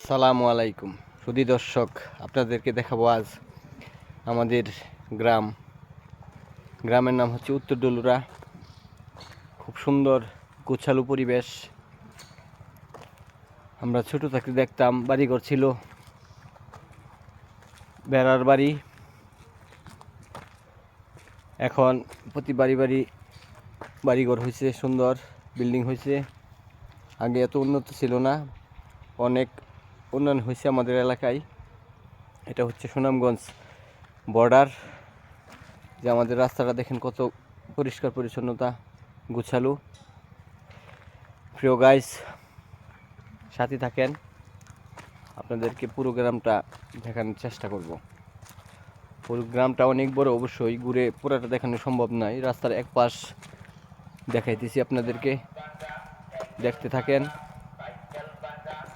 সালামু আলাইকুম সুধী দর্শক, আপনাদেরকে দেখাবো আজ আমাদের গ্রামের নাম হচ্ছে উত্তর ডলুরা। খুব সুন্দর গোছালো পরিবেশ। আমরা ছোট থাকতে দেখতাম বাড়িঘর ছিল, বেড়ার বাড়ি। এখন প্রতি বাড়িঘর হয়েছে, সুন্দর বিল্ডিং হয়েছে। আগে এত উন্নত ছিল না, অনেক উন্নয়ন হয়েছে আমাদের এলাকায়। এটা হচ্ছে সুনামগঞ্জ বর্ডার। যে আমাদের রাস্তাটা দেখেন কত পরিষ্কার পরিচ্ছন্নতা, গুছালো। প্রিয় গাইস, সাথে থাকেন, আপনাদেরকে পুরো গ্রামটা দেখানোর চেষ্টা করব। পুরো গ্রামটা অনেক বড়, অবশ্যই ঘুরে পুরোটা দেখানো সম্ভব নয়। রাস্তার এক পাশ দেখাইতেছি আপনাদেরকে, দেখতে থাকেন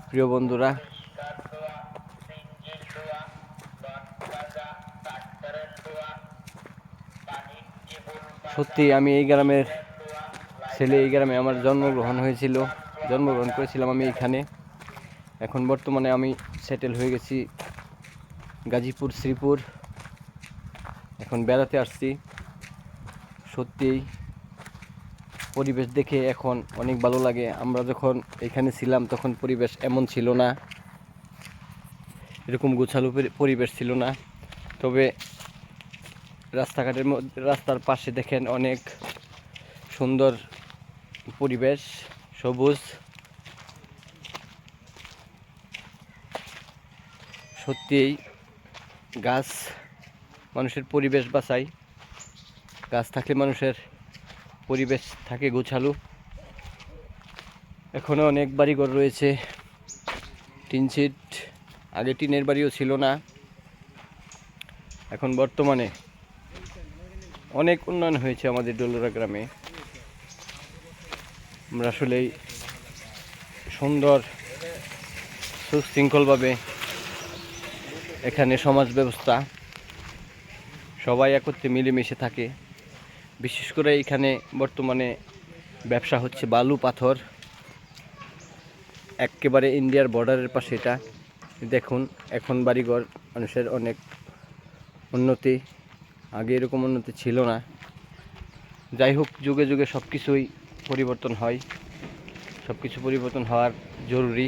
প্রিয় বন্ধুরা। সত্যি আমি এই গ্রামের ছেলে, এই গ্রামে আমার জন্মগ্রহণ করেছিলাম আমি এখানে। এখন বর্তমানে আমি সেটেল হয়ে গেছি গাজীপুর, শ্রীপুর। এখন বেড়াতে আসছি। সত্যিই পরিবেশ দেখে এখন অনেক ভালো লাগে। আমরা যখন এখানে ছিলাম তখন পরিবেশ এমন ছিল না, এরকম গোছালো পরিবেশ ছিল না। তবে রাস্তার পাশে দেখেন অনেক সুন্দর পরিবেশ, সবুজ। সত্যিই গাছ মানুষের পরিবেশ বাঁচায়। গাছ থাকলে মানুষের পরিবেশ থাকে গোছালো। এখনো অনেক বাড়িঘর রয়েছে, টিন শিট। আগে টিনের বাড়িও ছিল না, এখন বর্তমানে অনেক উন্নয়ন হয়েছে আমাদের ডলুরা গ্রামে। আমরা আসলেই সুন্দর সুশৃঙ্খলভাবে এখানে সমাজ ব্যবস্থা, সবাই একত্রে মিলেমিশে থাকে। বিশেষ করে এখানে বর্তমানে ব্যবসা হচ্ছে বালু পাথর। একেবারে ইন্ডিয়ার বর্ডারের পাশে এটা। দেখুন এখন বাড়িঘর মানুষের অনেক উন্নতি, আগে এরকম উন্নতি ছিল না। যাই হোক, যুগে যুগে সব কিছুই পরিবর্তন হয়, সব কিছু পরিবর্তন হওয়ার জরুরি।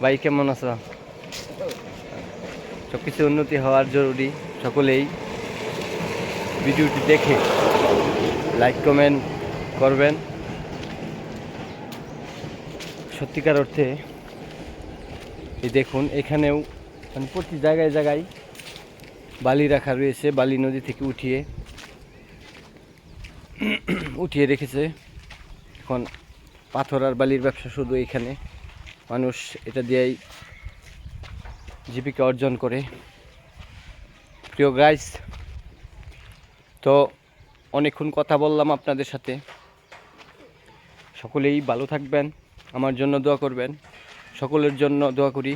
ভাই কেমন আছো? সব কিছু উন্নতি হওয়ার জরুরি। সকলেই ভিডিওটি দেখে লাইক কমেন্ট করবেন। সত্যিকার অর্থে এই দেখুন, এখানেও মানে প্রতি জায়গায় জায়গায় বালি রাখা রয়েছে, বালি নদী থেকে উঠিয়ে রেখেছে। এখন পাথর আর বালির ব্যবসা শুধু এখানে, মানুষ এটা দিয়েই জীবিকা অর্জন করে। প্রিয় গাইস, তো অনেকক্ষণ কথা বললাম আপনাদের সাথে। সকলেই ভালো থাকবেন, আমার জন্য দোয়া করবেন। সকলের জন্য দোয়া করি।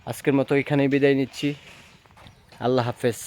আজকের মতো এখানেই বিদায় নিচ্ছি। আল্লাহ হাফেজ।